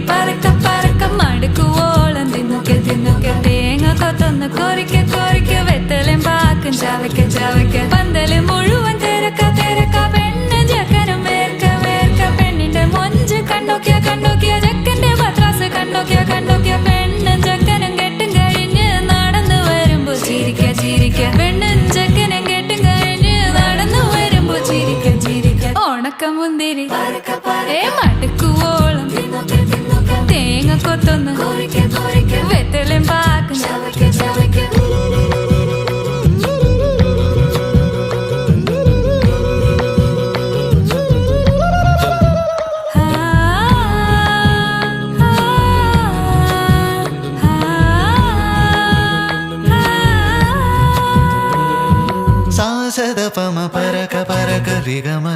പറക്ക പറക്ക മടുക്കുവോളം തിന്നൊക്കെ തിന്നൊക്കെ തേങ്ങ കൊത്തൊന്ന് കൊറിക്ക കൊറിക്ക വെത്തലും പാക്കും ചവയ്ക്ക ചവയ്ക്ക പന്തല് മുഴുവൻ തിരക്ക തിരക്ക പെണ്ണ് ചെക്കനും വേർക്ക വേർക്ക പെണ്ണിന്റെ മൊഞ്ച് കണ്ടോക്കിയ കണ്ടോക്കിയ ചെക്കന്റെ പത്രാസ് കണ്ടോക്കിയ കണ്ടോക്കിയ പെണ്ണും ചെക്കനും കെട്ടും കഴിഞ്ഞ് നടന്നു വരുമ്പോ ചിരിക്ക ചിരിക്ക പെണ്ണും ചെക്കനും കെട്ടും കഴിഞ്ഞ് നടന്നു വരുമ്പോ ചിരിക്ക ചിരിക്ക ഉണക്കമുന്തിരി മടുക്കുവോളം തേങ്ങ കൊത്തൊന്ന് വെത്തലും പാക്കും സാസദ പമ പരക പരക രിഗമ